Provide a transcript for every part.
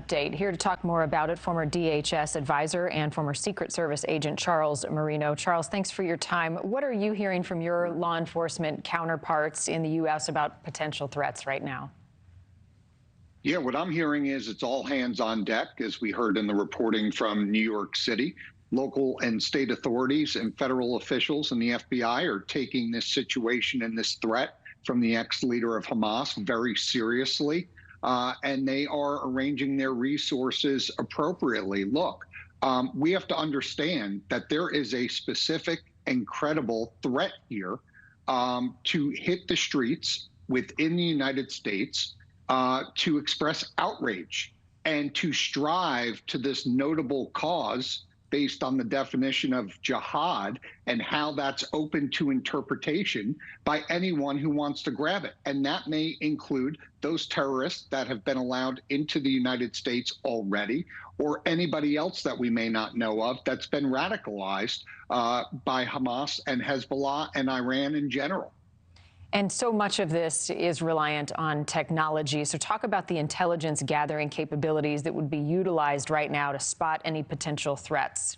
update. Here to talk more about it, former DHS advisor and former Secret Service agent Charles Marino. Charles, thanks for your time. What are you hearing from your law enforcement counterparts in the U.S. about potential threats right now? Yeah, what I'm hearing is it's all hands on deck, as we heard in the reporting from New York City. Local and state authorities and federal officials and the FBI are taking this situation and this threat from the ex-leader of Hamas very seriously, and they are arranging their resources appropriately. Look, we have to understand that there is a specific and credible threat here to hit the streets within the United States, to express outrage and to strive to this notable cause based on the definition of jihad and how that's open to interpretation by anyone who wants to grab it. And that may include those terrorists that have been allowed into the United States already, or anybody else that we may not know of that's been radicalized by Hamas and Hezbollah and Iran in general. And so much of this is reliant on technology. So talk about the intelligence gathering capabilities that would be utilized right now to spot any potential threats.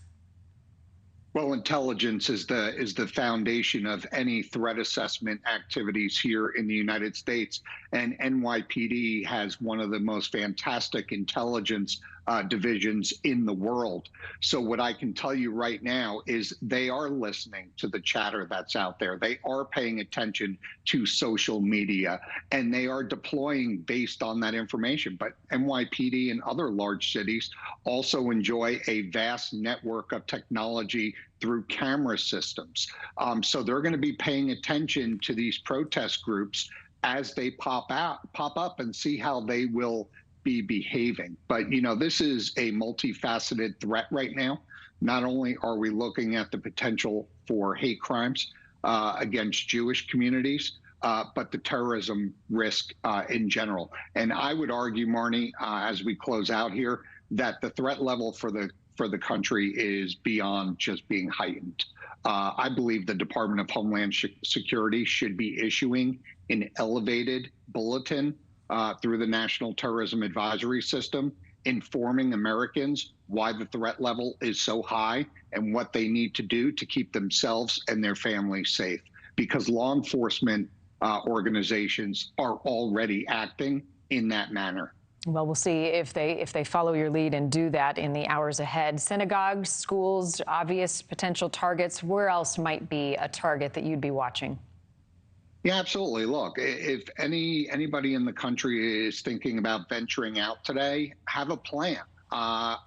Well, intelligence is the foundation of any threat assessment activities here in the United States. And NYPD has one of the most fantastic intelligence divisions in the world. So what I can tell you right now is they are listening to the chatter that's out there. They are paying attention to social media, and they are deploying based on that information. But NYPD and other large cities also enjoy a vast network of technology through camera systems. So they're going to be paying attention to these protest groups as they pop up and see how they will be behaving. But, you know, this is a multifaceted threat right now. Not only are we looking at the potential for hate crimes against Jewish communities, but the terrorism risk in general. And I would argue, Marni, as we close out here, that the threat level for the country is beyond just being heightened. I believe the Department of Homeland Security should be issuing an elevated bulletin through the National Terrorism Advisory System, informing Americans why the threat level is so high and what they need to do to keep themselves and their families safe. Because law enforcement organizations are already acting in that manner. Well, we'll see if they follow your lead and do that in the hours ahead. Synagogues, schools, obvious potential targets. Where else might be a target that you'd be watching? Yeah, absolutely. Look, if anybody in the country is thinking about venturing out today, have a plan.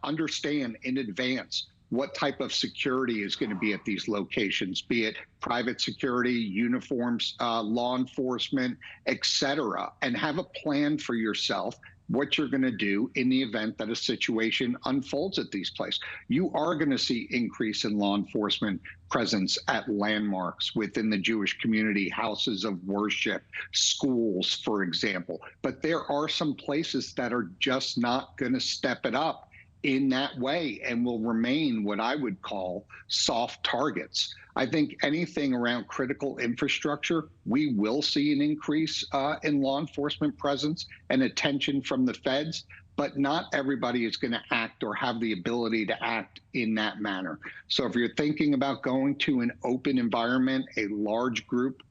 Understand in advance what type of security is going to be at these locations, be it private security, uniforms, law enforcement, etc., and have a plan for yourself what you're going to do in the event that a situation unfolds at these places. You are going to see increase in law enforcement presence at landmarks within the Jewish community, houses of worship, schools, for example. But there are some places that are just not going to step it up in that way and will remain what I would call soft targets. I think anything around critical infrastructure, we will see an increase in law enforcement presence and attention from the feds, but not everybody is going to act or have the ability to act in that manner. So if you're thinking about going to an open environment, a large group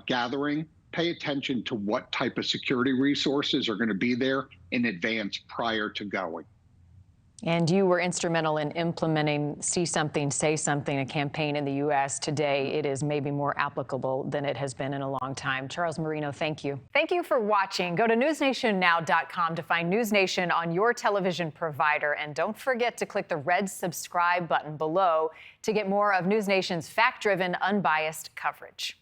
gathering, pay attention to what type of security resources are going to be there in advance prior to going. And you were instrumental in implementing See Something, Say Something, a campaign in the U.S. Today, it is maybe more applicable than it has been in a long time. Charles Marino, thank you. Thank you for watching. Go to NewsNationNow.com to find NewsNation on your television provider. And don't forget to click the red subscribe button below to get more of NewsNation's fact-driven, unbiased coverage.